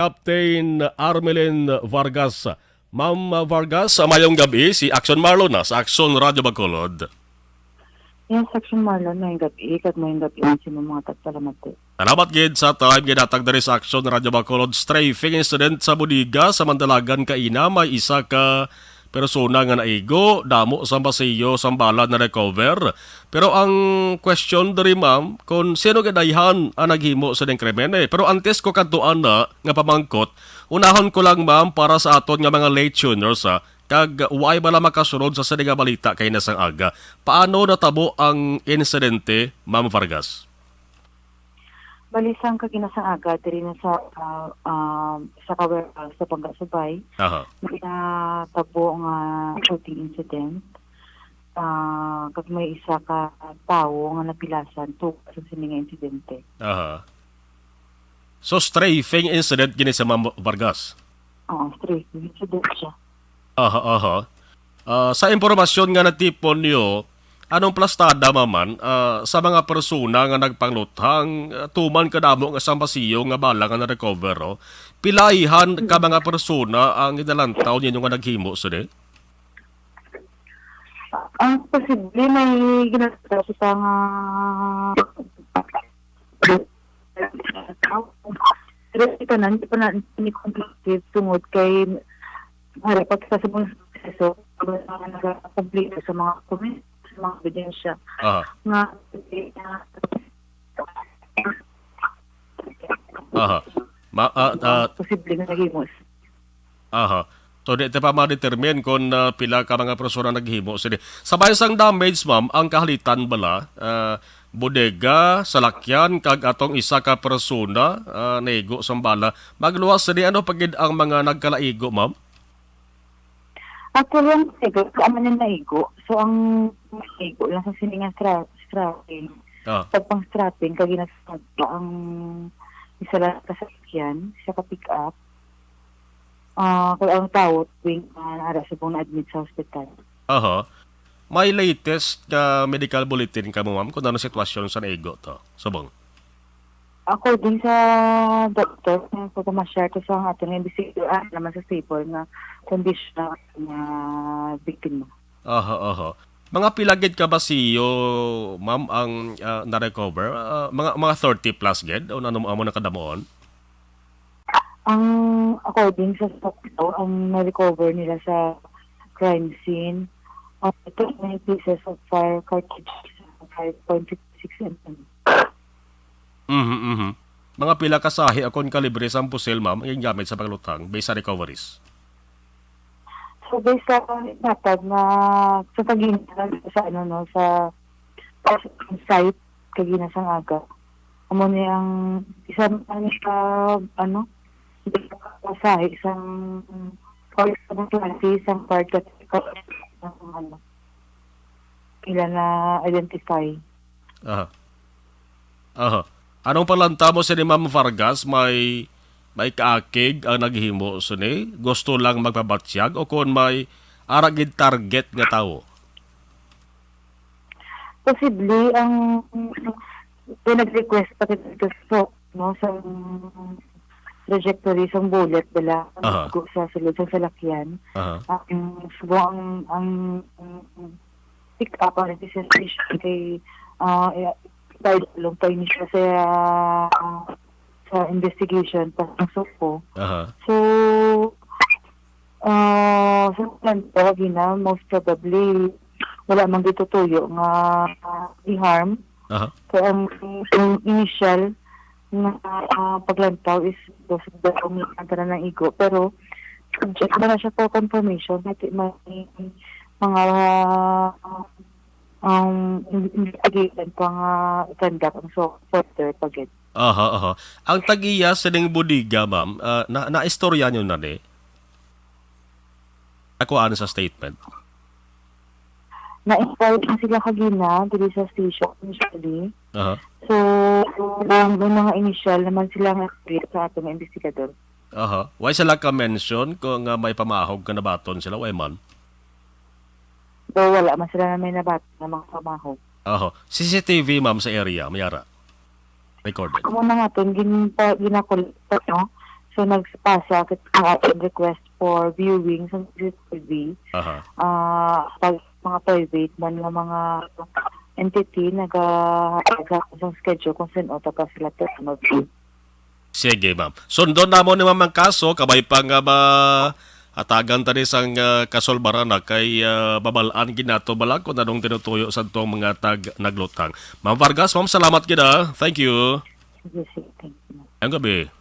Captain Armelin Vargas. Ma'am Vargas, mayong gabi si Action Marlon na sa Action Radio Bacolod. Yan, Section Marlon, may gabi, kag may gabi ang sino mga tagpalamat ko. Salamat gid sa time ginatag diri sa Action Radio Bacolod. Strafing incident sa Budiga sa Mandalagan kaina may isa ka persona nga naigo, damo sa basiyo sa bala na recover. Pero ang question diri ma'am, kung sino gadayhan ang naghimo sa ding krimen eh. Pero antes ko kantuan na nga pamangkot, unahon ko lang ma'am para sa aton nga mga late tuners kag why bala makasunod sa nga balita kay nasang aga. Paano natabo ang insidente, Ma'am Vargas? Balisang kaginasang aga, diri na sa warehouse sa Pangasubay, Aha. tabo nga shooting incident. Kag may isa ka tawo nga napilasan to sa sininga insidente. Aha. So strafing incident gini sa Ma'am Vargas. Oo, straight incident siya. Aha, aha. Sa impormasyon nga natipon niyo, anong plastada maman sa mga persona nga nagpangluthang tuman kadamo nga sambasiyo nga bala nga na-recover pilaihan ka mga persona ang inalantaw ninyo nga naghimo sud Ang posible may ginagawa sa nga pero ito na, hindi pa na conclusive tungod kay harapag sa sabong proseso nag-complete sa mga comment, sa mga ebidensya Aha. nga Aha. posible nga nagimos. Aha. So, di pa ma-determine kung pila ka mga persona naghimo. Sige. Sa baysang damage, ma'am, ang kahalitan bala, bodega, salakyan, kag atong isa ka persona, naigo sa bala. Magluwas sa ano pagid ang mga nagkalaigo, ma'am? Actually, ang naigo, kaaman yung naigo. So, ang naigo lang sa sininga strapping. Ah. Pagpang strapping, kaginasag ang isa lang kasakyan, siya ka-pick up. Kaya ang tao, tuwing ara sa buong na-admit sa hospital. Aha. May latest na medical bulletin ka mo, ma'am, kung ano sitwasyon sa naigo to. Subong. According sa doktor, kung ma-share ko sa ating investigator, naman sa stable na condition na victim mo. Aha, aha. Mga pilagid ka ba siyo, ma'am, ang na-recover? Mga 30 plus ged? O ano mo nakadamoon? Ang according sa doktor, ang na-recover nila sa crime scene, ito may pieces of fire cartridge 5.56 mm. Mhm. Mga pila kasahi akong kalibre sa pusil, ma'am, yung gamit sa paglutang based sa recoveries. So based sa natag na sa pagintan sa sa site kaginasang aga. Amo ni ang isang sa isang part sa klase, isang part at ila na identify. Aha. Aha. Anong palanta mo sa ni Ma'am Vargas? May kaakig ang naghimo suni? Gusto lang magpabatsyag o kung may aragid target nga tao? Posible ang pinag-request pati dito sa trajectory sa bullet bala Aha. sa sulod sa salakyan. Aha. Ang pick up ang registration kay long time siya sa investigation pasok ko. Aha. So sa planta gina most probably wala man dito tuyo nga i-harm. Aha. Kaya ang initial na paglantaw is daw umikanta na ng igo. Pero subject na siya for confirmation at may mga investigation pa nga ikandak ang further pagit. Aha, aha. Ang tagiya sa ning budiga, ma'am, na-istorya nyo na ni? Nakuhaan sa statement. Na-inquired na sila kagina dili sa station initially. Aha. So, yung mga initial naman sila nga sa atong investigador. Aha. Why sila ka mention kung may pamahog ka na baton sila? Why man? So, wala man sila na may nabat na mga pamahog. Aha. CCTV, ma'am, sa area, mayara. Recorded. Amo na nga ito, ginakulit, no? So, So nagpasa kit ang ating request for viewing sa CCTV. Aha. Pag mga private man nga mga entity nagahaga sa schedule kung sino taga sila mag-view. Sige, ma'am. Sundon na mo ni ma'am ang kaso, kabay pa nga ba atagan tani sang kasolbaran na kay babalaan ginato balag kung anong tinutuyo sa itong mga naglutang. Ma'am Vargas, ma'am, salamat gina. Thank you. Sige, sige, thank you. Ang gabi.